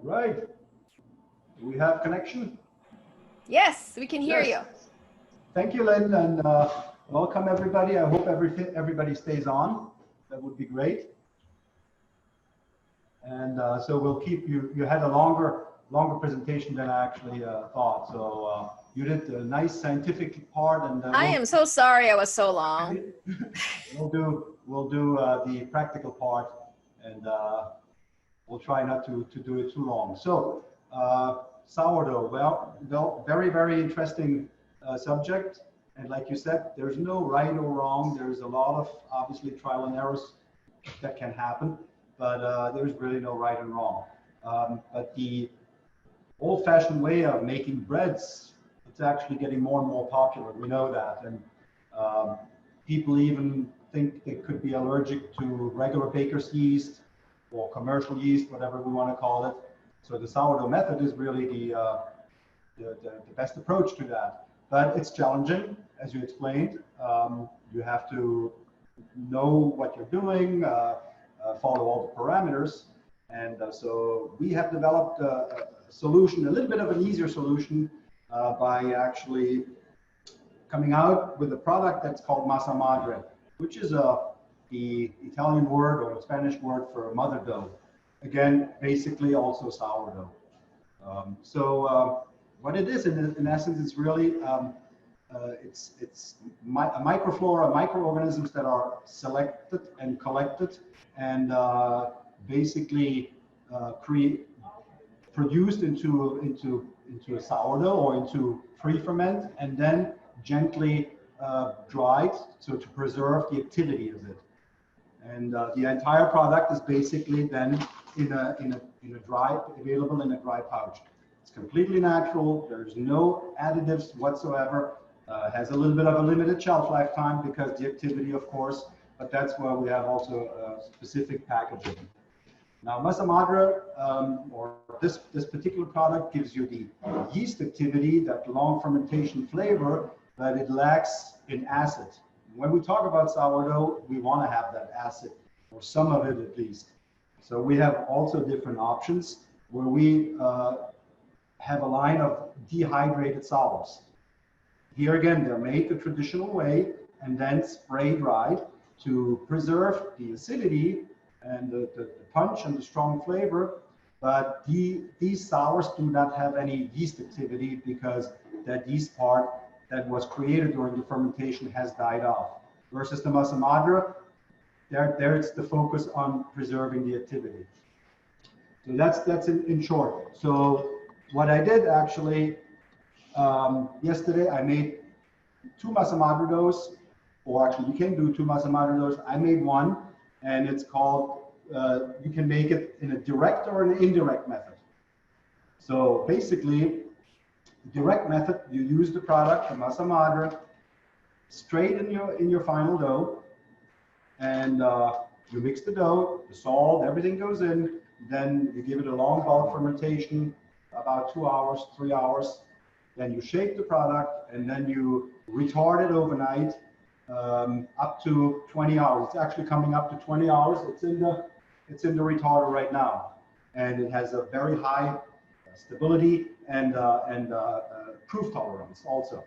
Right. Do we have connection? Yes, we can hear you. Thank you, Lynn, and welcome everybody. I hope everybody stays on. That would be great. And so we'll keep you. You had a longer presentation than I actually thought. So you did a nice scientific part, and I am so sorry I was so long. we'll do the practical part, and we'll try not to do it too long. So sourdough, well, very interesting subject. And like you said, there's no right or wrong. There's a lot of obviously trial and errors that can happen, but there's really no right and wrong. But the old-fashioned way of making breads, it's actually getting more and more popular. We know that, and people even think they could be allergic to regular baker's yeast or commercial yeast, whatever we want to call it. So the sourdough method is really the best approach to that. But it's challenging, as you explained. You have to know what you're doing, follow all the parameters. And so we have developed a solution, a little bit of an easier solution, by actually coming out with a product that's called masa madre, which is the Italian word or Spanish word for mother dough. Again, basically also sourdough. What it is, in essence, it's really it's a microflora, microorganisms that are selected and collected and basically produced into a sourdough or into pre-ferment, and then gently dried, so to preserve the activity of it. And the entire product is basically then in a dry, available in a dry pouch. It's completely natural. There's no additives whatsoever. Has a little bit of a limited shelf lifetime because the activity, of course, but that's why we have also specific packaging. Now, masa madre, or this particular product, gives you the yeast activity, that long fermentation flavor, but it lacks in acid. When we talk about sourdough, we want to have that acid, or some of it at least. So we have also different options where we have a line of dehydrated sours. Here again, they're made the traditional way and then spray dried to preserve the acidity and the punch and the strong flavor. But these sours do not have any yeast activity because that yeast part that was created during the fermentation has died off. Versus the masa madre, there it's the focus on preserving the activity. So that's in short. So what I did actually yesterday, I made 2 masa madre doughs, or actually you can do 2 masa madre doughs. I made one, and it's called, you can make it in a direct or an indirect method. So basically, direct method, you use the product, the masa madre, straight in your final dough, and you mix the dough, the salt, everything goes in. Then you give it a long bulk fermentation, about 2 hours, 3 hours. Then you shake the product, and then you retard it overnight up to 20 hours. It's actually coming up to 20 hours. It's in the retarder right now, and it has a very high stability and proof tolerance also.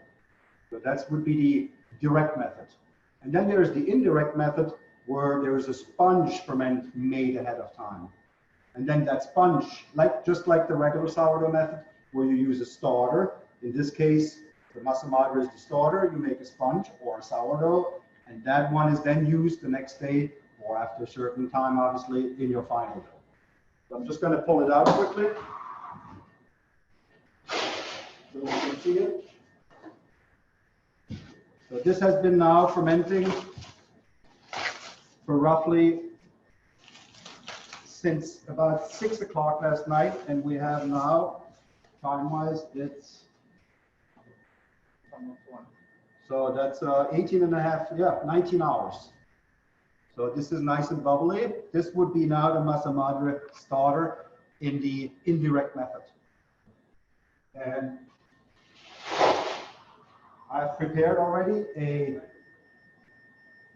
So that would be the direct method. And then there's the indirect method, where there is a sponge ferment made ahead of time. And then that sponge, just like the regular sourdough method, where you use a starter. In this case, the masa madre is the starter. You make a sponge or a sourdough, and that one is then used the next day or after a certain time, obviously, in your final dough. So I'm just going to pull it out quickly, so you can see it. So this has been now fermenting for roughly since about 6 o'clock last night, and we have now, time-wise, it's, so that's 18 and a half, 19 hours. So this is nice and bubbly. This would be now the masa madre starter in the indirect method. And I've prepared already a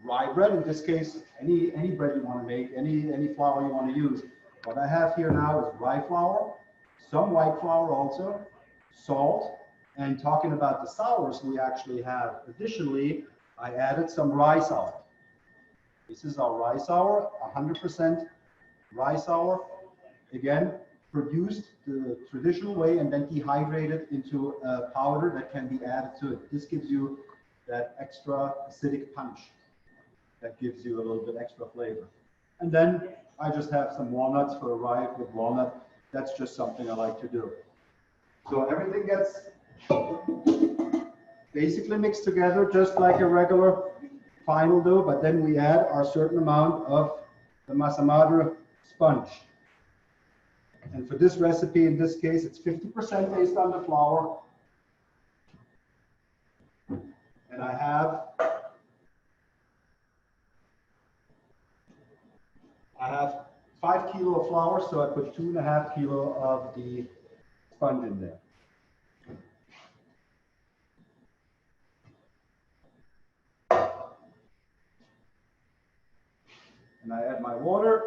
rye bread. In this case, any bread you want to make, any flour you want to use. What I have here now is rye flour. some white flour also, salt, and talking about the sours, we actually have, additionally, I added some rye sour. This is our rye sour, 100% rye sour. Again, produced the traditional way and then dehydrated into a powder that can be added to it. This gives you that extra acidic punch that gives you a little bit extra flavor. And then I just have some walnuts for a rye with walnut. That's just something I like to do. So everything gets basically mixed together just like a regular final dough, but then we add our certain amount of the masa madre sponge. And for this recipe, in this case, it's 50% based on the flour. And I have 5 kilos of flour, so I put 2.5 kilos of the sponge in there. And I add my water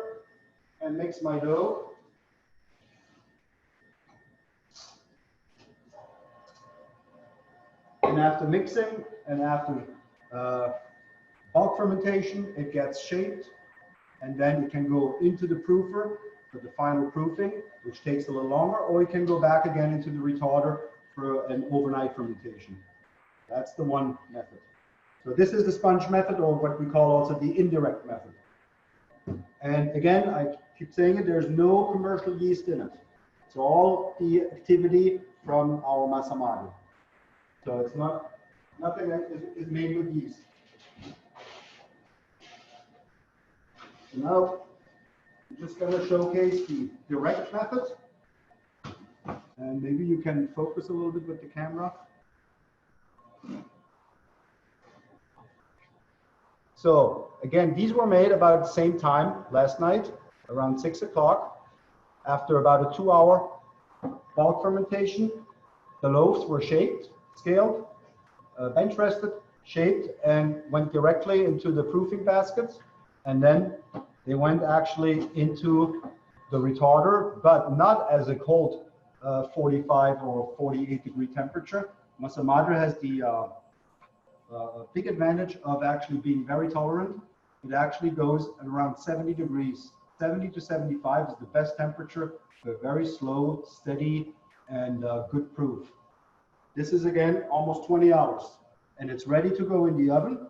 and mix my dough. And after mixing and after bulk fermentation, it gets shaped, and then it can go into the proofer for the final proofing, which takes a little longer, or it can go back again into the retarder for an overnight fermentation. That's the one method. So this is the sponge method, or what we call also the indirect method. And again, I keep saying it, there's no commercial yeast in it. It's all the activity from our masa madre. So it's nothing that is made with yeast. So now I'm just going to showcase the direct method. And maybe you can focus a little bit with the camera. So again, these were made about the same time last night, around 6 o'clock. After about a 2-hour bulk fermentation, the loaves were shaped, scaled, bench rested, shaped, and went directly into the proofing baskets. And then they went actually into the retarder, but not as a cold 45 or 48 degree temperature. Masa madre has the big advantage of actually being very tolerant. It actually goes at around 70 degrees. 70 to 75 is the best temperature for very slow, steady, and good proof. This is again almost 20 hours, and it's ready to go in the oven.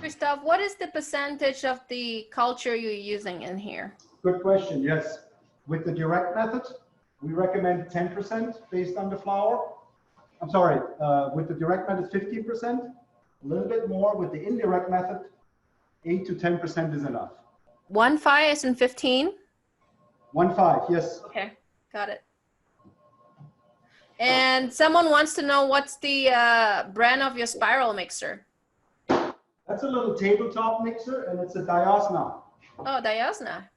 Christoph, what is the percentage of the culture you're using in here? Good question, yes. With the direct method, we recommend 10% based on the flour. I'm sorry, with the direct method, 15%, a little bit more. With the indirect method, 8 to 10% is enough. 1.5 is in 15? 1.5, yes. Okay, got it. And someone wants to know what's the brand of your spiral mixer? That's a little tabletop mixer, and it's a Diosna. Oh, Diosna.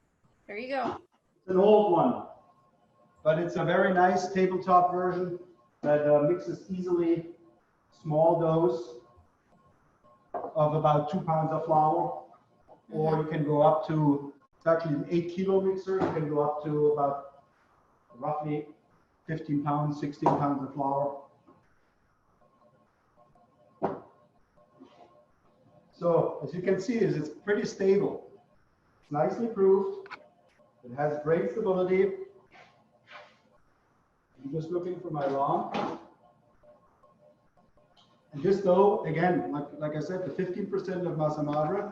There you go. It's an old one, but it's a very nice tabletop version that mixes easily small doughs of about 2 pounds of flour, or you can go up to, it's actually an 8 kilo mixer, you can go up to about roughly 15 pounds, 16 pounds of flour. So as you can see, it's pretty stable. It's nicely proofed. It has great stability. I'm just looking for my raw. And this dough, again, like I said, the 15% of masa madre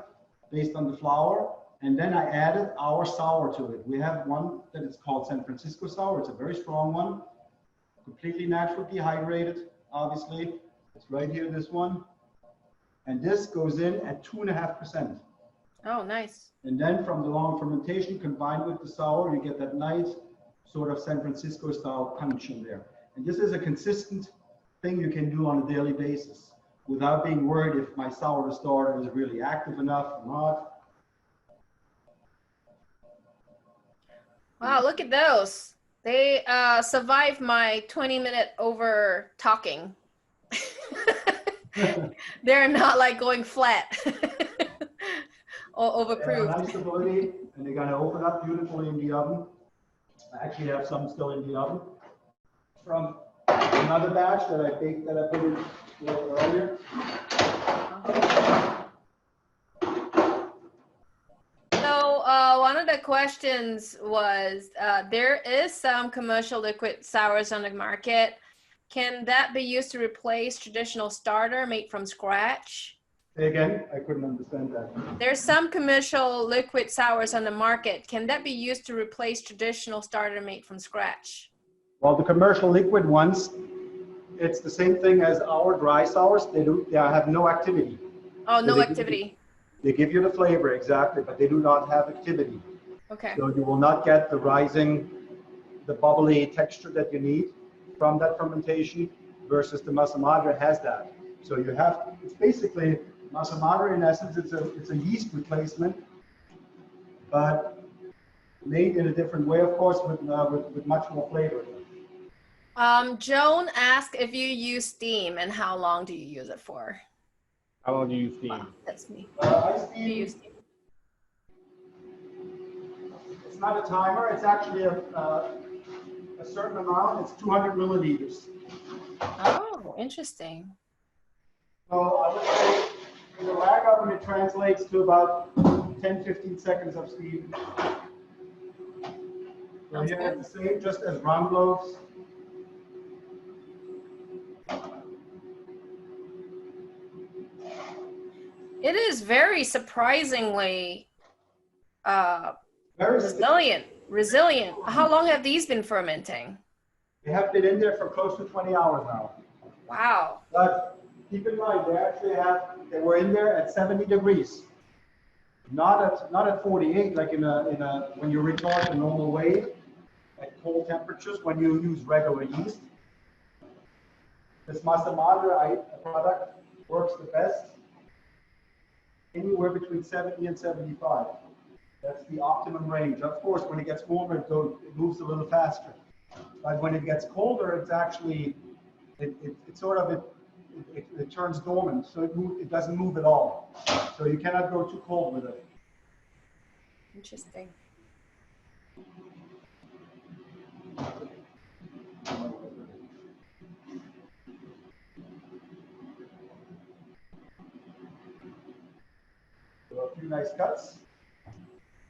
based on the flour. And then I added our sour to it. We have one that is called San Francisco sour. It's a very strong one, completely natural dehydrated, obviously. It's right here, this one. And this goes in at 2.5%. Oh, nice. And then from the long fermentation combined with the sour, you get that nice sort of San Francisco style punch in there. And this is a consistent thing you can do on a daily basis without being worried if my sourdough starter is really active enough or not. Wow, look at those. They survived my 20-minute over talking. They're not like going flat or overproof. Nice stability, and they're going to open up beautifully in the oven. I actually have some still in the oven from another batch that I baked that I put in a little earlier. So one of the questions was, there is some commercial liquid sours on the market. Can that be used to replace traditional starter made from scratch? Say again, I couldn't understand that. There's some commercial liquid sours on the market. Can that be used to replace traditional starter made from scratch? Well, the commercial liquid ones, it's the same thing as our dry sours. They have no activity. Oh, So no activity. They give you the flavor, exactly, but they do not have activity. Okay. So you will not get the rising, the bubbly texture that you need from that fermentation versus the Massa Madre has that. So you have, it's basically, Massa Madre in essence, it's a yeast replacement, but made in a different way, of course, with much more flavor. Joan asked if you use steam and how long do you use it for? How long do you use steam? Oh, that's me. I You steam, use steam. it's not a timer, it's actually a certain amount, it's 200 milliliters. Oh, interesting. So I would say in the rag oven it translates to about 10-15 seconds of steam. So Sounds here good. it's the same, just as round loaves. It is very surprisingly Very resilient. How long have these been fermenting? They have been in there for close to 20 hours now. Wow. But keep in mind, they were in there at 70 degrees. Not at 48, like when you retard the normal way at cold temperatures when you use regular yeast. This Massa Madre product works the best anywhere between 70 and 75. That's the optimum range. Of course, when it gets warmer, it moves a little faster. But when it gets colder, it's actually, it turns dormant, so it doesn't move at all. So you cannot go too cold with it. Interesting. So a few nice cuts.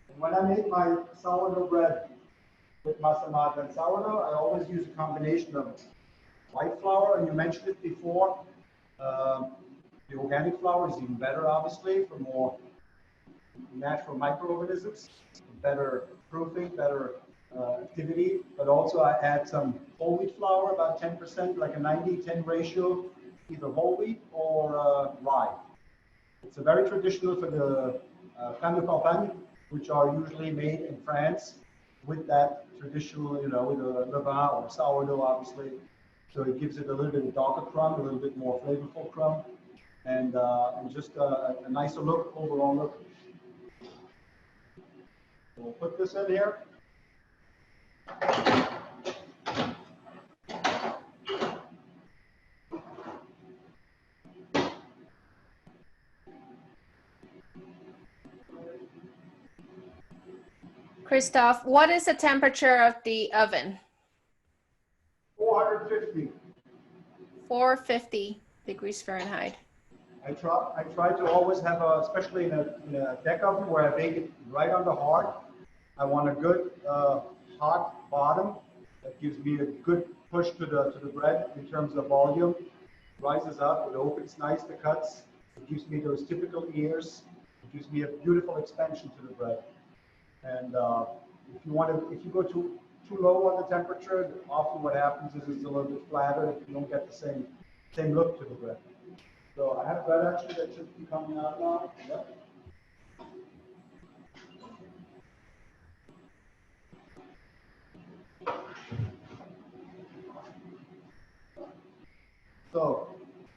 And when I make my sourdough bread with Massa Madre and sourdough, I always use a combination of white flour, and you mentioned it before. The organic flour is even better, obviously, for more natural microorganisms, better proofing, better activity. But also I add some whole wheat flour, about 10%, like a 90-10 ratio, either whole wheat or rye. It's a very traditional for the pain de campagne, which are usually made in France with that traditional, with a levain or sourdough, obviously. So it gives it a little bit of darker crumb, a little bit more flavorful crumb, and just a nicer look, overall look. So we'll put this in here. Christoph, what is the temperature of the oven? 450. 450 degrees Fahrenheit. I try to always have especially in a deck oven where I bake it right on the hearth. I want a good hot bottom that gives me a good push to the bread in terms of volume. Rises up, it opens nice, the cuts. It gives me those typical ears. It gives me a beautiful expansion to the bread. And if you go too low on the temperature, often what happens is it's a little bit flatter. You don't get the same look to the bread. So I have bread actually that should be coming out now. Yep. So.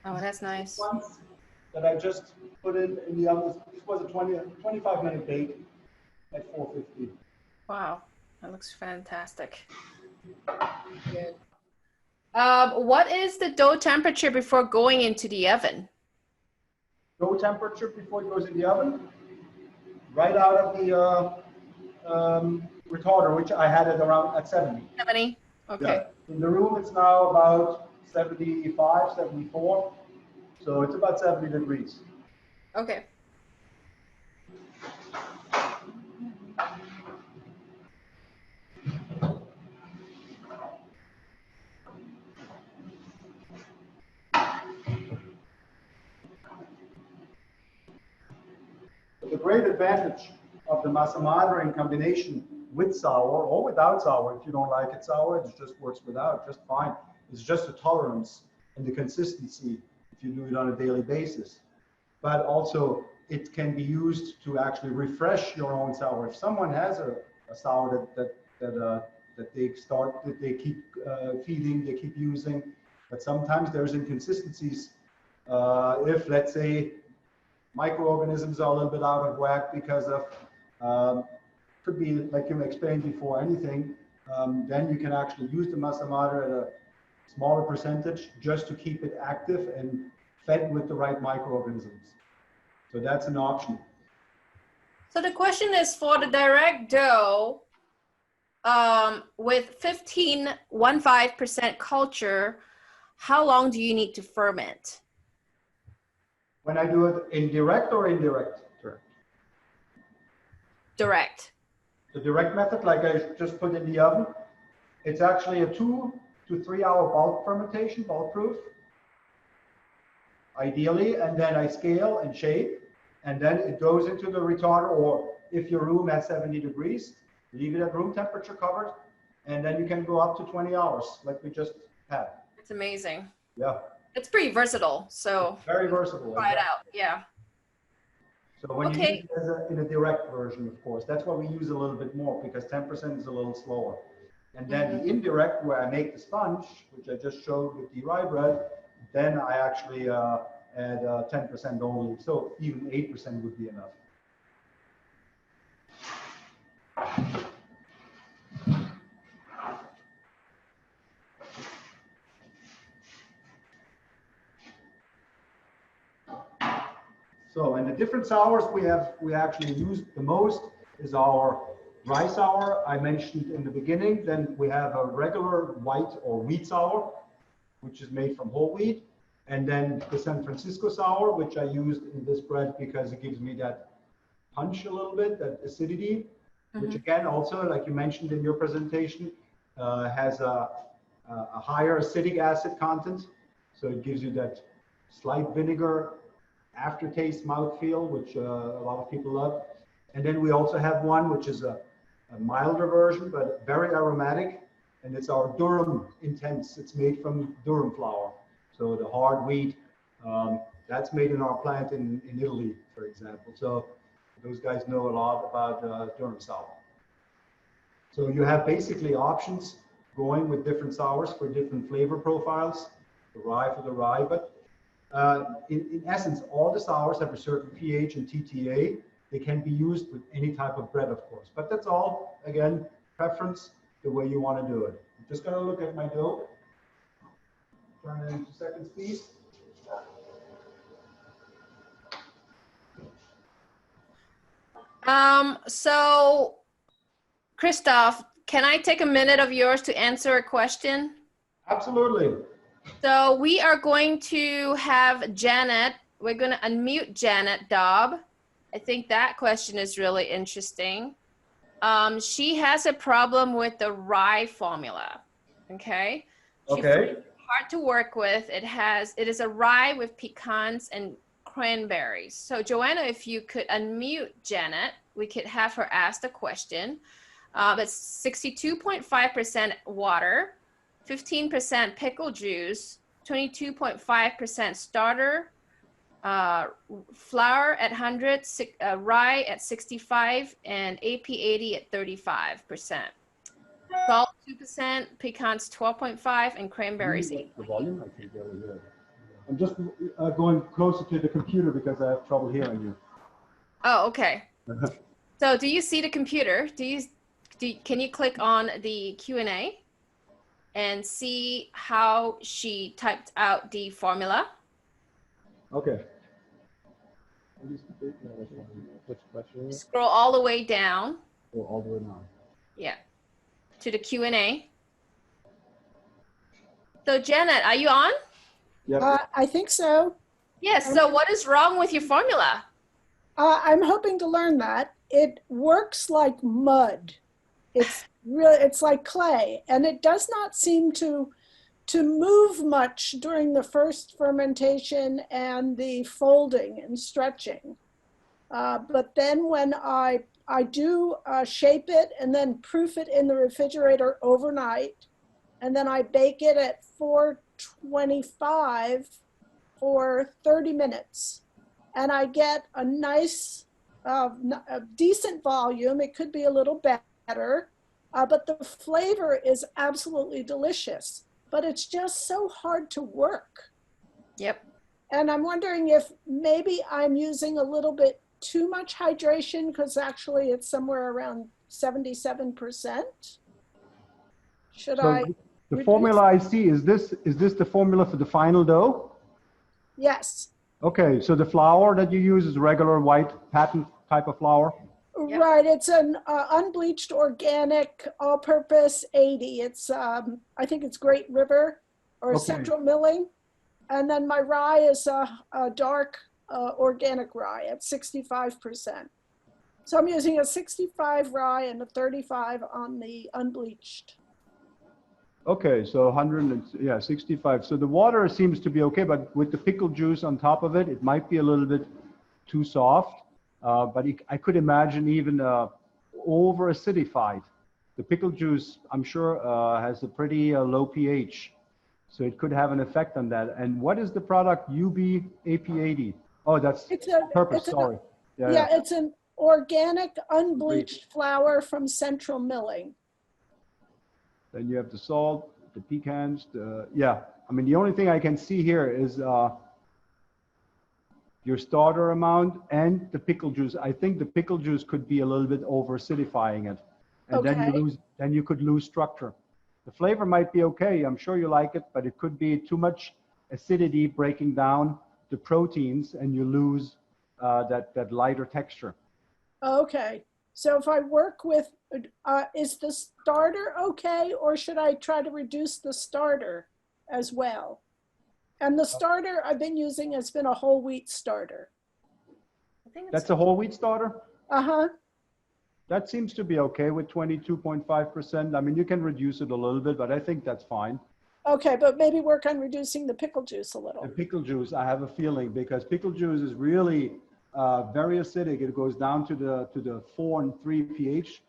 Oh, that's nice. Ones that I just put in the oven. This was a 25-minute bake at 450. Wow, that looks fantastic. Good. What is the dough temperature before going into the oven? Dough temperature before it goes in the oven, right out of the retarder, which I had it around at 70. 70. Okay. Yeah. In the room, it's now about 75, 74. So it's about 70 degrees. Okay. The great advantage of the masa madre in combination with sour or without sour, if you don't like it sour, it just works without just fine. It's just a tolerance and the consistency if you do it on a daily basis. But also it can be used to actually refresh your own sour. If someone has a sour that they keep feeding, they keep using, but sometimes there's inconsistencies. If let's say microorganisms are a little bit out of whack because of, could be like you explained before, anything, then you can actually use the masa madre at a smaller percentage just to keep it active and fed with the right microorganisms. So that's an option. So the question is for the direct dough with 15% culture, how long do you need to ferment? When I do it in direct or indirect? Direct. The direct method, like I just put in the oven, it's actually a 2 to 3 hour bulk fermentation, bulk proof, ideally, and then I scale and shape, and then it goes into the retarder, or if your room has 70 degrees, leave it at room temperature covered, and then you can go up to 20 hours, like we just had. It's amazing. Yeah. It's pretty versatile, so Very versatile. try it out. Yeah. So when you use it in a direct version, of course, that's why we use a little bit more, because 10% is a little slower. And then the indirect, where I make the sponge, which I just showed with the rye bread, then I actually add 10% only. So even 8% would be enough. So, and the different sours we actually use the most is our rye sour I mentioned in the beginning. Then we have a regular white or wheat sour, which is made from whole wheat. And then the San Francisco sour, which I used in this bread because it gives me that punch a little bit, that acidity, which again, also, like you mentioned in your presentation, has a higher acidic acid content. So it gives you that slight vinegar aftertaste mouthfeel, which a lot of people love. And then we also have one which is a milder version, but very aromatic, and it's our Durham Intense. It's made from Durham flour, so the hard wheat. That's made in our plant in Italy, for example. So those guys know a lot about Durham sour. So you have basically options going with different sours for different flavor profiles, the rye for the rye, but in essence, all the sours have a certain pH and TTA. They can be used with any type of bread, of course, but that's all, again, preference, the way you want to do it. I'm just going to look at my dough. Turn it into second speed. So, Christoph, can I take a minute of yours to answer a question? Absolutely. So we are going to have Janet. We're going to unmute Janet Daub. I think that question is really interesting. She has a problem with the rye formula. Okay. She finds it hard to work with. It is a rye with pecans and cranberries. So Joanna, if you could unmute Janet, we could have her ask the question. It's 62.5% water, 15% pickle juice, 22.5% starter, flour at 100, rye at 65, and AP80 at 35%. Salt 2%, pecans 12.5, and cranberries 8. The volume, I can barely hear it. I'm just going closer to the computer because I have trouble hearing you. Oh, okay. So do you see the computer? Can you click on the Q&A and see how she typed out the formula? Okay. Which question? Scroll all the way down. Oh, all the way down. Yeah, to the Q&A. So Janet, are you on? Yep. I think so. Yes. So what is wrong with your formula? I'm hoping to learn that. It works like mud. It's really, it's like clay, and it does not seem to move much during the first fermentation and the folding and stretching. But then when I do shape it and then proof it in the refrigerator overnight, and then I bake it at 425 for 30 minutes. And I get a nice, a decent volume. It could be a little better, but the flavor is absolutely delicious. But it's just so hard to work. Yep. And I'm wondering if maybe I'm using a little bit too much hydration, because actually it's somewhere around 77%. Should So I? the reduce? formula I see, is this the formula for the final dough? Yes. Okay, so the flour that you use is regular white patent type of flour? Yep. Right, it's an unbleached organic all-purpose 80. It's I think it's Great River or Okay. Central Milling, and then my rye is a dark organic rye at 65%. So I'm using a 65 rye and a 35 on the unbleached. Okay, so 65. So the water seems to be okay, but with the pickle juice on top of it, it might be a little bit too soft. But I could imagine even over acidified. The pickle juice, I'm sure, has a pretty low pH. So it could have an effect on that. And what is the product AP80? Oh, that's purpose, sorry. Yeah, it's an organic unbleached flour from Central Milling. Then you have the salt, the pecans, yeah. I mean, the only thing I can see here is your starter amount and the pickle juice. I think the pickle juice could be a little bit over acidifying it. And Okay. then you could lose structure. The flavor might be okay. I'm sure you like it, but it could be too much acidity breaking down the proteins and you lose that lighter texture. Okay. So if I work with, is the starter okay, or should I try to reduce the starter as well? And the starter I've been using has been a whole wheat starter. I think it's That's a whole wheat starter? Uh-huh. That seems to be okay with 22.5%. I mean, you can reduce it a little bit, but I think that's fine. Okay, but maybe work on reducing the pickle juice a little. The pickle juice, I have a feeling, because pickle juice is really very acidic. It goes down to the 4 and 3 pH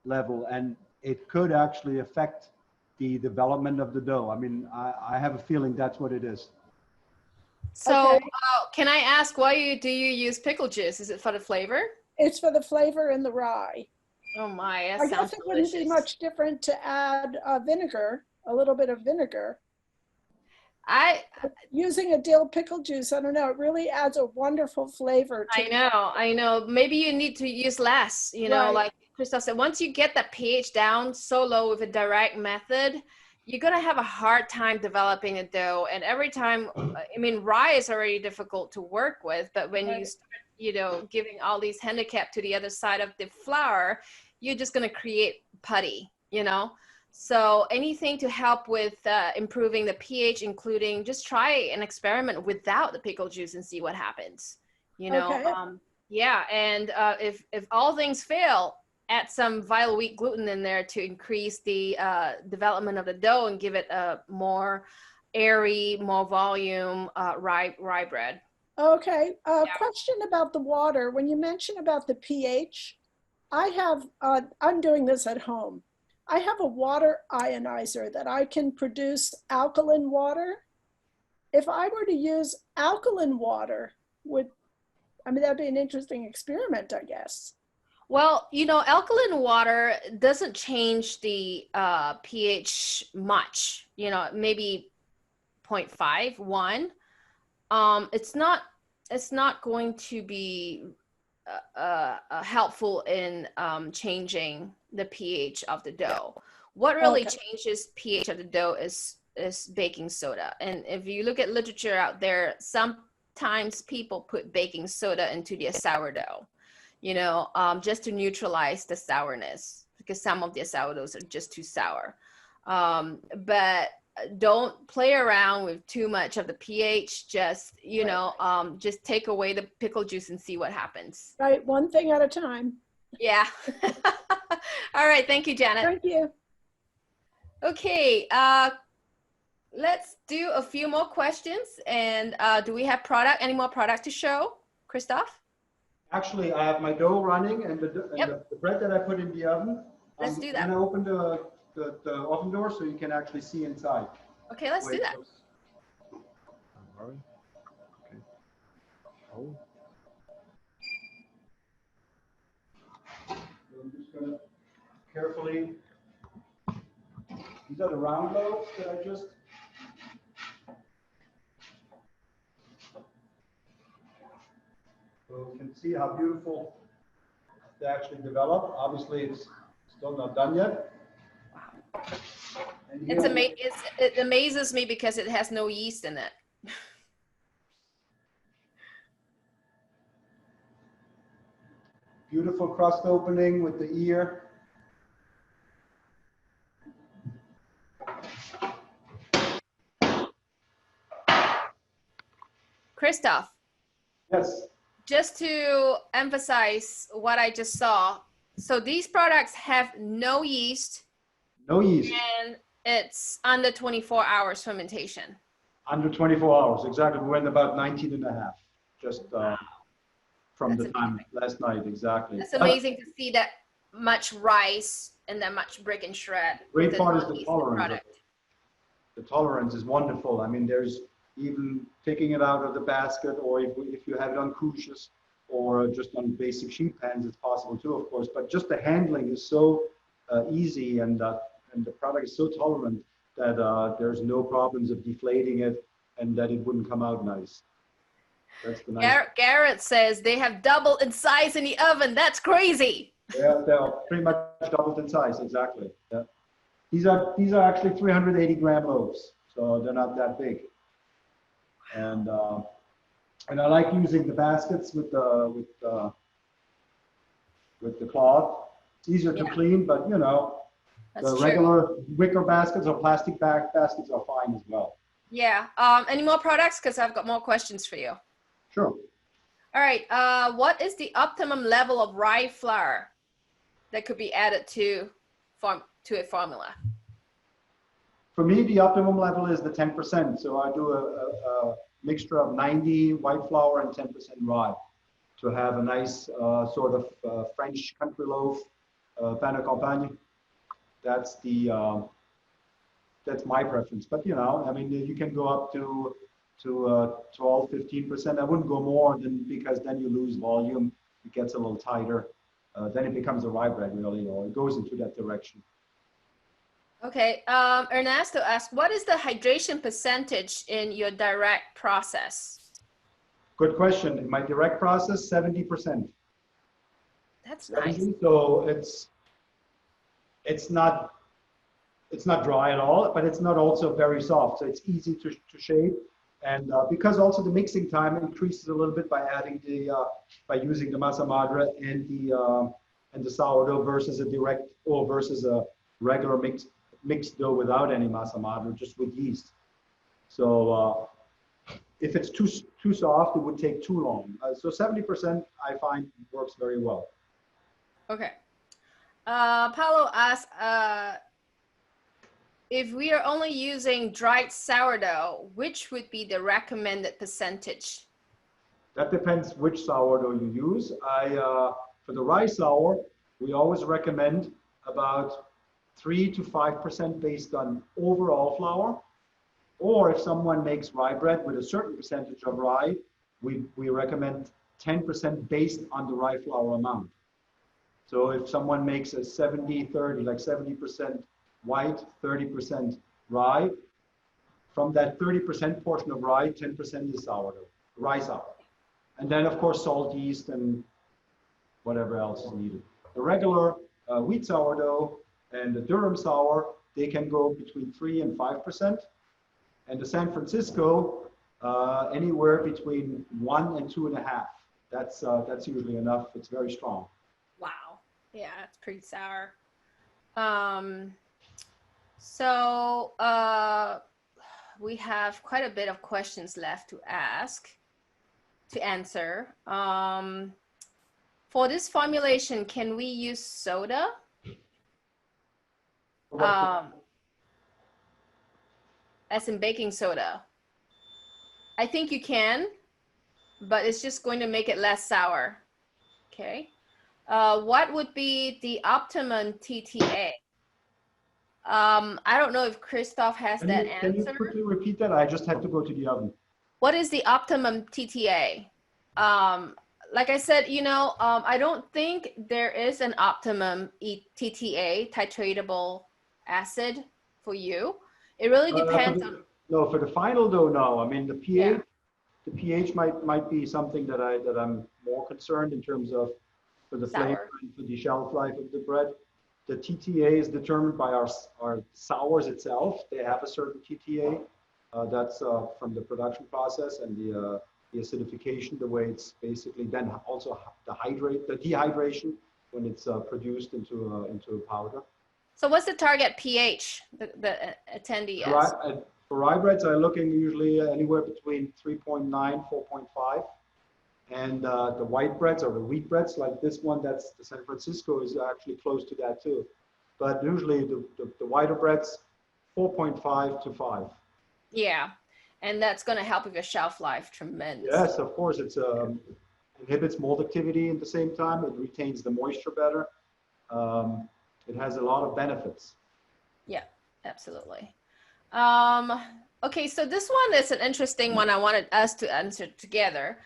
level, and it could actually affect the development of the dough. I mean, I have a feeling that's what it is. So Okay. can I ask why do you use pickle juice? Is it for the flavor? It's for the flavor in the rye. Oh my, that I sounds guess it wouldn't be delicious. much different to add vinegar, a little bit of vinegar. Using a dill pickle juice, I don't know, it really adds a wonderful flavor to I know. Maybe you need to use less, you know, Right. like Christoph said, once you get the pH down so low with a direct method, you're going to have a hard time developing a dough. And every time, I mean, rye is already difficult to work with, but when you start, you know, giving all these handicap to the other side of the flour, you're just going to create putty, you know? So anything to help with improving the pH, including just try an experiment without the pickle juice and see what happens, you know? Okay. Yeah, and if all things fail, add some vital wheat gluten in there to increase the development of the dough and give it a more airy, more volume rye bread. Okay, Yeah. question about the water. When you mention about the pH, I have, I'm doing this at home. I have a water ionizer that I can produce alkaline water. If I were to use alkaline water, that'd be an interesting experiment, I guess. Well, you know, alkaline water doesn't change the pH much, you know, maybe 0.5, 1. It's not going to be helpful in changing the pH of the dough. What really changes pH of the dough is baking soda. And if you look at literature out there, sometimes people put baking soda into their sourdough, you know, just to neutralize the sourness. because some of the sourdoughs are just too sour. But don't play around with too much of the pH. Just, you know, just take away the pickle juice and see what happens. Right, one thing at a time. Yeah. All right. Thank you, Janet. Thank you. Okay. Let's do a few more questions. And do we have any more product to show, Christoph? Actually, I have my dough running and the bread that I put in the oven. Let's do that. I'm gonna open the oven door so you can actually see inside. Okay, let's do that. Okay. Oh. So I'm just gonna carefully, these are the round loaves that I just, so you can see how beautiful they actually develop. Obviously, it's still not done yet. And It amazes me because it has no yeast in it. Beautiful crust opening with the ear. Christoph, Yes. just to emphasize what I just saw. So these products have no yeast. No yeast. And it's under 24 hours fermentation. Under 24 hours, exactly. We went about 19 and a half, just from That's the time amazing. last night, exactly. It's amazing to see that much rice and that much brick and shred. Great with a part is the non-yeasted tolerance. product. The tolerance is wonderful. I mean, there's even taking it out of the basket, or if you have it on couches or just on basic sheet pans, it's possible too, of course. But just the handling is so easy, and the product is so tolerant that there's no problems of deflating it and that it wouldn't come out nice. That's the nice. Garrett says they have doubled in size in the oven. That's crazy. Yeah, they're pretty much doubled in size, exactly. Yeah. These are actually 380 gram loaves, so they're not that big. And I like using the baskets with the cloth. It's easier to clean, but you know, That's the true. regular wicker baskets or plastic baskets are fine as well. Yeah. Any more products? Because I've got more questions for you. Sure. All right. What is the optimum level of rye flour that could be added to a formula? For me, the optimum level is the 10%. So I do a mixture of 90 white flour and 10% rye to have a nice sort of French country loaf, pain de campagne. That's my preference. But you know, I mean, you can go up to 12, 15%. I wouldn't go more because then you lose volume. It gets a little tighter. Then it becomes a rye bread, really, or it goes into that direction. Okay. Ernesto asked, what is the hydration percentage in your direct process? Good question. In my direct process, 70%. That's nice. So it's not dry at all, but it's not also very soft. So it's easy to shape. And because also the mixing time increases a little bit by adding by using the masa madre and the sourdough versus a regular mixed dough without any masa madre, just with yeast. So if it's too soft, it would take too long. So 70% I find works very well. Okay. Paulo asks, if we are only using dried sourdough, which would be the recommended percentage? That depends which sourdough you use. For the rye sour, we always recommend about 3 to 5% based on overall flour. Or if someone makes rye bread with a certain percentage of rye, we recommend 10% based on the rye flour amount. So if someone makes a 70-30, like 70% white, 30% rye, from that 30% portion of rye, 10% is sourdough, rye sour. And then of course salt, yeast, and whatever else is needed. The regular wheat sourdough and the Durham sour, they can go between 3 and 5%. And the San Francisco, anywhere between 1 and 2.5. That's usually enough. It's very strong. Wow. Yeah, it's pretty sour. So we have quite a bit of questions left to answer. For this formulation, can we use soda? As in baking soda. I think you can, but it's just going to make it less sour. Okay. What would be the optimum TTA? I don't know if Christoph has that answer. Can you quickly repeat that? I just had to go to the oven. What is the optimum TTA? Like I said, you know, I don't think there is an optimum TTA, titratable acid, for you. It really depends on. No, for the final dough, no. I mean, the pH might be something that I'm more concerned in terms of for the flavor and for the shelf life of the bread. The TTA is determined by our sours itself. They have a certain TTA. That's from the production process and the acidification, the way it's basically then also the dehydration when it's produced into a powder. So what's the target pH the attendee is? For rye breads, I'm looking usually anywhere between 3.9, 4.5. And the white breads or the wheat breads, like this one, that's the San Francisco, is actually close to that too. But usually the whiter breads, 4.5 to 5. Yeah, and that's going to help with your shelf life tremendously. Yes, of course. It's inhibits mold activity at the same time. It retains the moisture better. It has a lot of benefits. Yeah, absolutely. Okay, so this one is an interesting one I wanted us to answer together.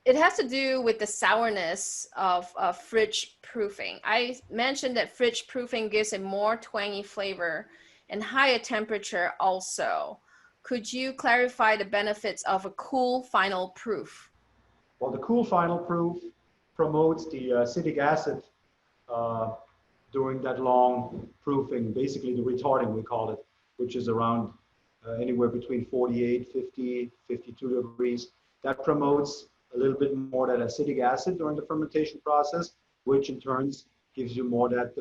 It has to do with the sourness of fridge proofing. I mentioned that fridge proofing gives a more twangy flavor and higher temperature also. Could you clarify the benefits of a cool final proof? Well, the cool final proof promotes the acetic acid during that long proofing, basically the retarding we call it, which is around anywhere between 48, 50, 52 degrees. That promotes a little bit more that acetic acid during the fermentation process, which in turn gives you more that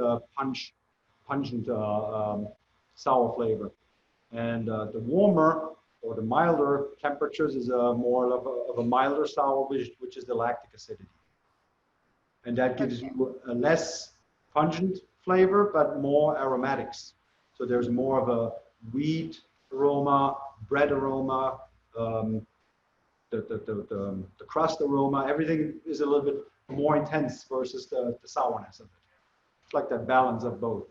pungent sour flavor. And the warmer or the milder temperatures is more of a milder sour, which is the lactic acidity. And that gives you a less pungent flavor, but more aromatics. So there's more of a wheat aroma, bread aroma, the crust aroma. Everything is a little bit more intense versus the sourness of it. It's like that balance of both.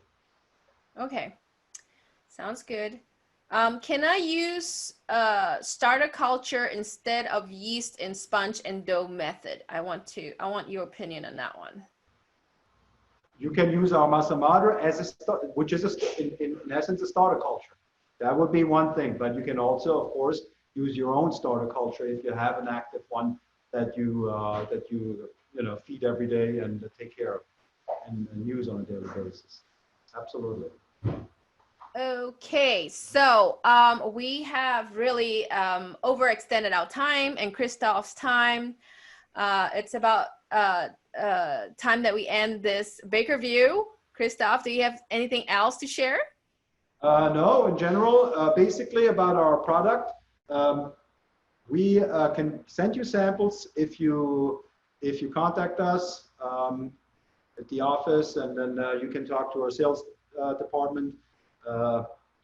Okay, sounds good. Can I use starter culture instead of yeast in sponge and dough method? I want your opinion on that one. You can use our masa madre which is in essence a starter culture. That would be one thing, but you can also, of course, use your own starter culture if you have an active one that you feed every day and take care of and use on a daily basis. Absolutely. Okay, so we have really overextended our time and Christoph's time. It's about time that we end this BAKERview. Christoph, do you have anything else to share? No, in general, basically about our product. We can send you samples if you contact us at the office, and then you can talk to our sales department,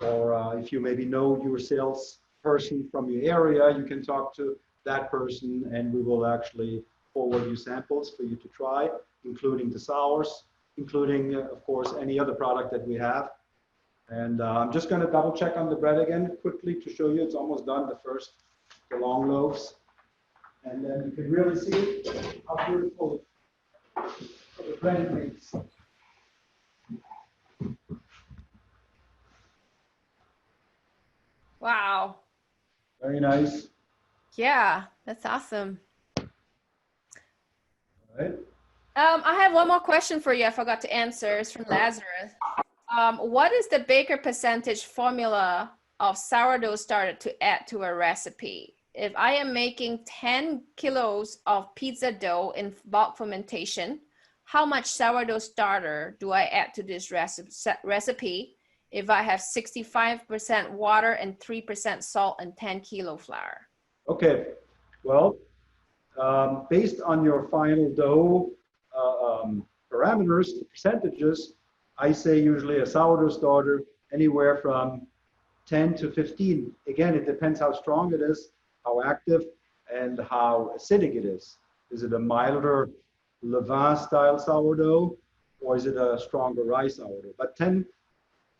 or if you maybe know your sales person from your area, you can talk to that person, and we will actually forward you samples for you to try, including the sours, including, of course, any other product that we have. And I'm just going to double check on the bread again quickly to show you it's almost done, the long loaves. And then you can really see how beautiful the bread makes. Wow. Very nice. Yeah, that's awesome. All right. I have one more question for you. I forgot to answer. It's from Lazarus. What is the baker percentage formula of sourdough starter to add to a recipe? If I am making 10 kilos of pizza dough in bulk fermentation, how much sourdough starter do I add to this recipe if I have 65% water and 3% salt and 10 kilo flour? Okay, well, based on your final dough parameters, percentages, I say usually a sourdough starter anywhere from 10 to 15. Again, it depends how strong it is, how active, and how acidic it is. Is it a milder levain style sourdough, or is it a stronger rye sourdough? But 10,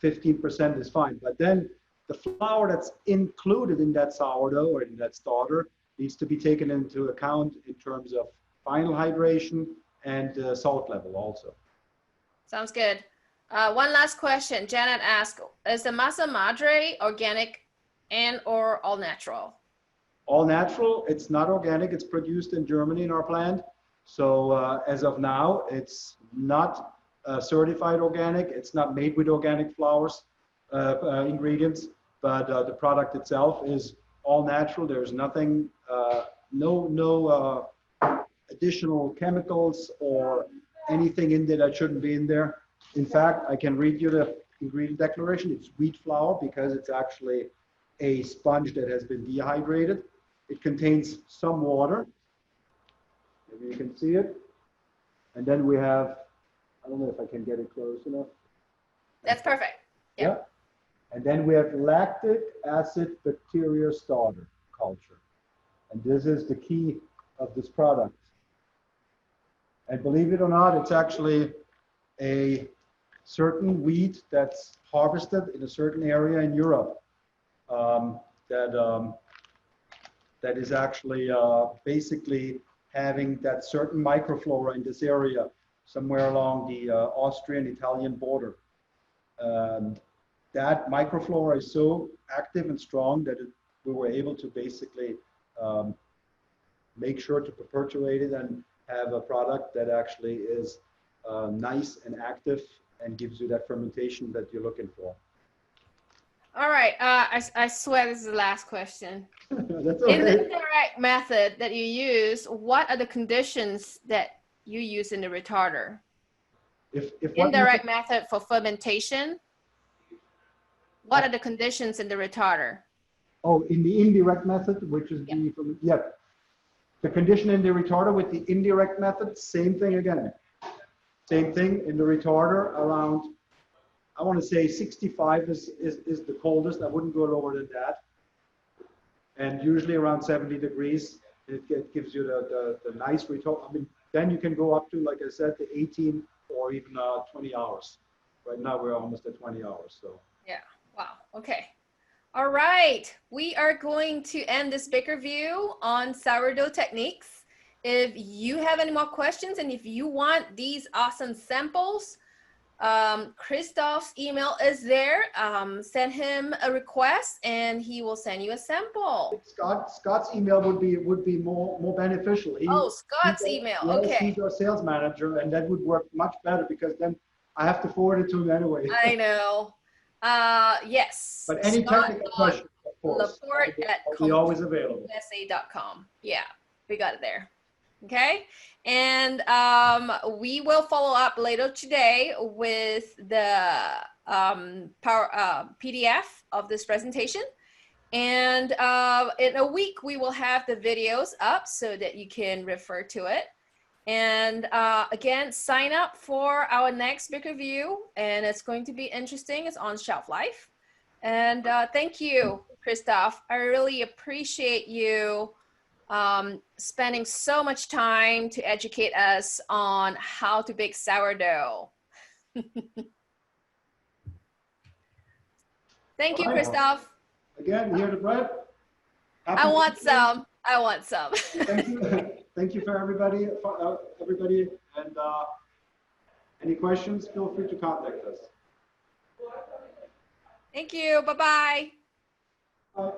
15% is fine. But then the flour that's included in that sourdough or in that starter needs to be taken into account in terms of final hydration and salt level also. Sounds good. One last question. Janet asked, is the masa madre organic and or all natural? All natural. It's not organic. It's produced in Germany in our plant. So as of now, it's not certified organic. It's not made with organic flours ingredients, but the product itself is all natural. There's nothing, no additional chemicals or anything in there that shouldn't be in there. In fact, I can read you the ingredient declaration. It's wheat flour because it's actually a sponge that has been dehydrated. It contains some water. Maybe you can see it. And then we have, I don't know if I can get it close enough. That's perfect. Yeah. And then we have lactic acid bacteria starter culture. And this is the key of this product. And believe it or not, it's actually a certain wheat that's harvested in a certain area in Europe that is actually basically having that certain microflora in this area somewhere along the Austrian-Italian border. That microflora is so active and strong that we were able to basically make sure to perpetuate it and have a product that actually is nice and active and gives you that fermentation that you're looking for. All right, I swear this is the last question. That's okay. In the indirect method that you use, what are the conditions that you use in the retarder? If Indirect method for fermentation. What are the conditions in the retarder? Oh, in the indirect method, which is the condition in the retarder with the indirect method, same thing again. Same thing in the retarder around, I want to say 65 is the coldest. I wouldn't go lower than that. And usually around 70 degrees, it gives you the nice retarder. I mean, then you can go up to, like I said, the 18 or even 20 hours. Right now we're almost at 20 hours. So yeah, wow, okay. All right, we are going to end this BAKERview on sourdough techniques. If you have any more questions and if you want these awesome samples, Christoph's email is there. Send him a request and he will send you a sample. Scott's email would be more beneficial. Scott's email. Yes, okay. He's our sales manager, and that would work much better because then I have to forward it to him anyway. I know. Yes. But any technical questions, of course, I'll be always available. USA.com. Yeah, we got it there. Okay, and we will follow up later today with the PDF of this presentation. And in a week, we will have the videos up so that you can refer to it. And again, sign up for our next BAKERview, and it's going to be interesting. It's on shelf life. And thank you, Christoph. I really appreciate you spending so much time to educate us on how to bake sourdough. Thank you, Christoph. Again, here the bread. I want some. I want some. Thank you. Thank you for everybody. And any questions, feel free to contact us. Thank you. Bye-bye. Bye.